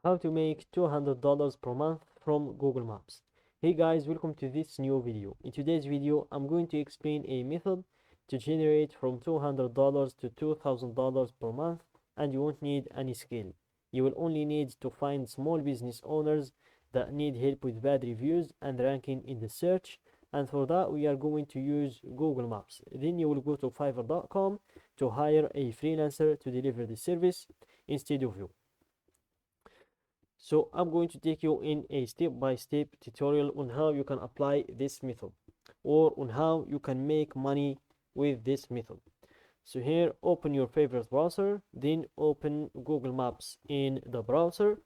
How to make $200 per month from Google Maps. Hey guys, welcome to this new video. In today's video, I'm going to explain a method to generate from $200 to $2,000 per month, and you won't need any skill. You will only need to find small business owners that need help with bad reviews and ranking in the search, and for that we are going to use Google Maps. Then you will go to fiverr.com to hire a freelancer to deliver the service instead of you. So I'm going to take you in a step-by-step tutorial on how you can apply this method, or on how you can make money with this method. So here, open your favorite browser, then open Google Maps in the browser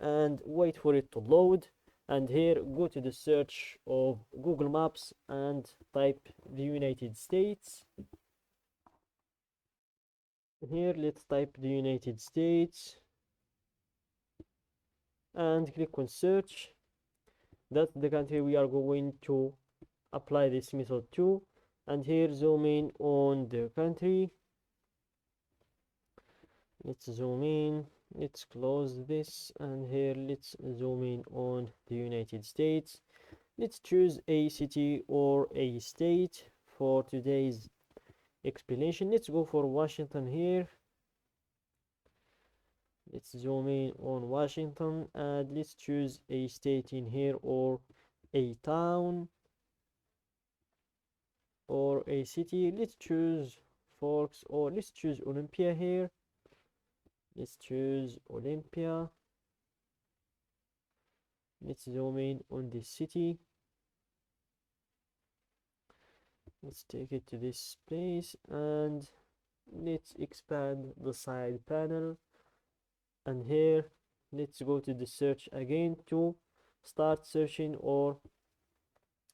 and wait for it to load. And here, go to the search of Google Maps and type the United States. Here, let's type the United States and click on search. That's the country we are going to apply this method to. And here, zoom in on the country. Let's zoom in, let's close this, and here let's zoom in on the United States. Let's choose a city or a state for today's explanation. Let's go for Washington here. Let's zoom in on Washington and let's choose a state in here, or a town, or a city. Let's choose Forks, or let's choose Olympia here. Let's choose Olympia. Let's zoom in on this city. Let's take it to this place and let's expand the side panel. And here, let's go to the search again to start searching, or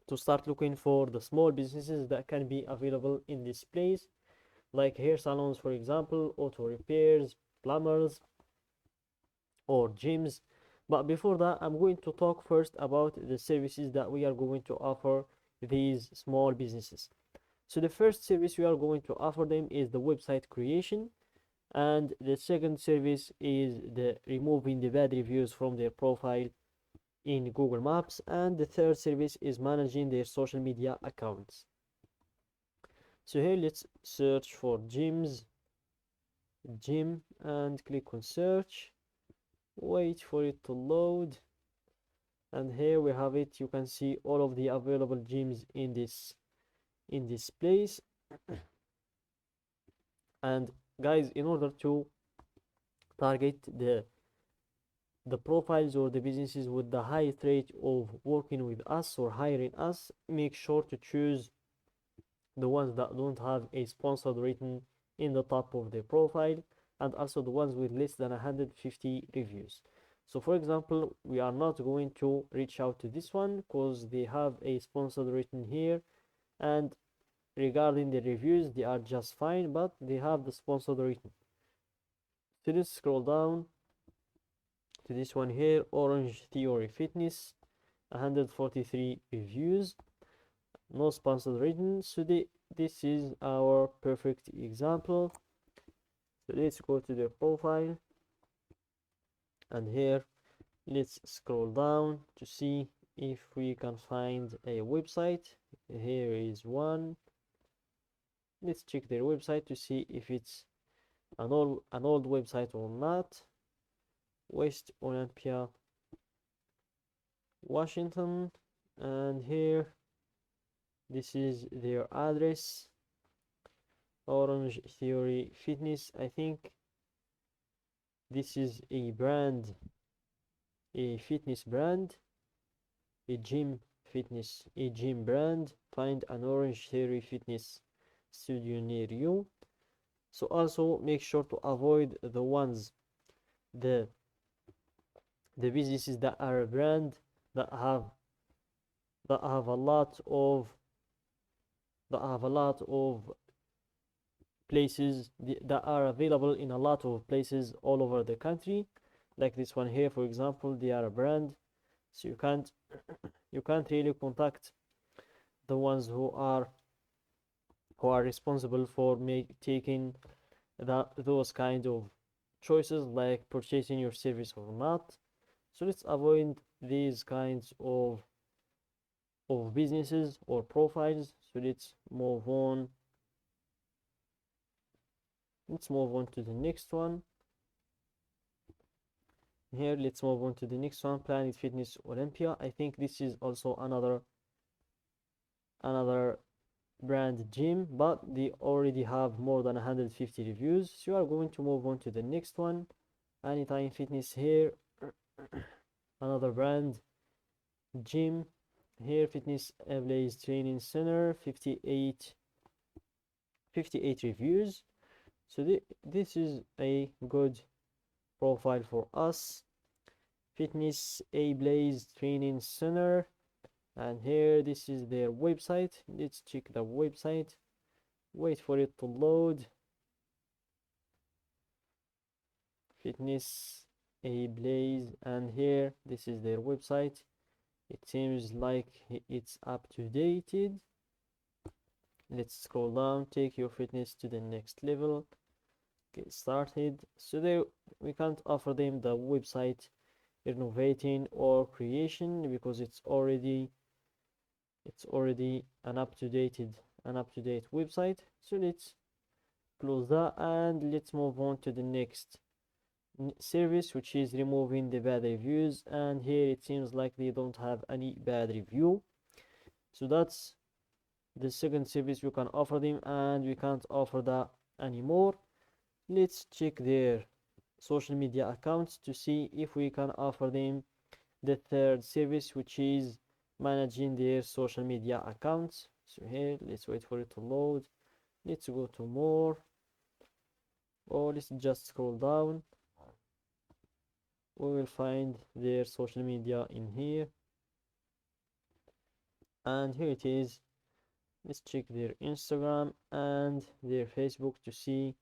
to start looking for the small businesses that can be available in this place, like hair salons, for example, auto repairs, plumbers, or gyms. But before that, I'm going to talk first about the services that we are going to offer these small businesses. So the first service we are going to offer them is the website creation, and the second service is the removing the bad reviews from their profile in Google Maps, and the third service is managing their social media accounts. So here, let's search for gym, and click on search. Wait for it to load, and here we have it. You can see all of the available gyms in this place. And guys, in order to target the profiles or the businesses with the highest rate of working with us or hiring us, make sure to choose the ones that don't have a sponsored written in the top of their profile, and also the ones with less than 150 reviews. So for example, we are not going to reach out to this one because they have a sponsored written here, and regarding the reviews, they are just fine, but they have the sponsored written. So let's scroll down to this one here, Orange Theory Fitness, 143 reviews, no sponsored written. So this is our perfect example. So let's go to the profile, and here let's scroll down to see if we can find a website. Here is one. Let's check their website to see if it's an old website or not. West Olympia, Washington, and here this is their address. Orange Theory Fitness. I think this is a brand, a fitness brand, a gym brand. Find an Orange Theory Fitness studio near you. So also make sure to avoid the ones, the businesses that are a brand that have a lot of places that are available in a lot of places all over the country, like this one here, for example. They are a brand, so you can't really contact the ones who are responsible for taking those kind of choices, like purchasing your service or not. So let's avoid these kinds of businesses or profiles. So let's move on. Let's move on to the next one. Here, let's move on to the next one, Planet Fitness Olympia. I think this is also another brand gym, but they already have more than 150 reviews. So you are going to move on to the next one, Anytime Fitness. Here, another brand gym. Here, Fitness Blaze Training Center, 58 reviews. So this is a good profile for us. Fitness Blaze Training Center, and here this is their website. Let's check the website. Wait for it to load. Fitness Blaze, and here this is their website. It seems like it's up to dated. Let's scroll down. Take your fitness to the next level. Get started. So we can't offer them the website renovating or creation because it's already an up-to-date website. So let's close that and let's move on to the next service, which is removing the bad reviews. And here it seems like they don't have any bad review, so that's the second service we can offer them, and we can't offer that anymore. Let's check their social media accounts to see if we can offer them the third service, which is managing their social media accounts. So here, let's wait for it to load. Let's go to more, or let's just scroll down. We will find their social media in here, and here it is. Let's check their Instagram and their Facebook to see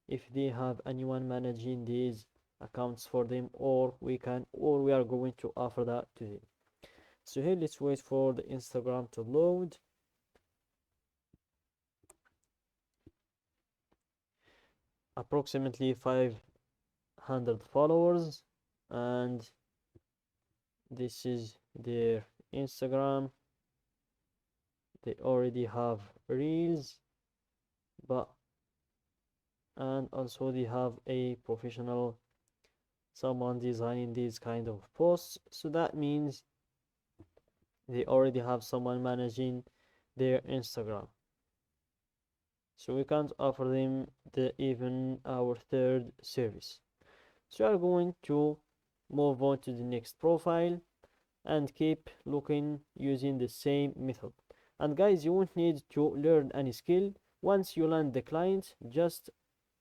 if they have anyone managing these accounts for them, or we are going to offer that to them. So here, let's wait for the Instagram to load. Approximately 500 followers, and this is their Instagram. They already have reels, and also they have a professional someone designing these kind of posts. So that means they already have someone managing their Instagram. So we can't offer them even our third service. So we are going to move on to the next profile and keep looking using the same method. And guys, you won't need to learn any skill. Once you land the client, just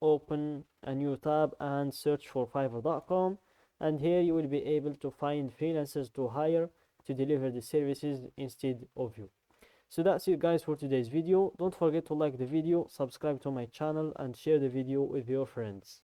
open a new tab and search for fiverr.com, and here you will be able to find freelancers to hire to deliver the services instead of you. So that's it guys for today's video. Don't forget to like the video, subscribe to my channel, and share the video with your friends.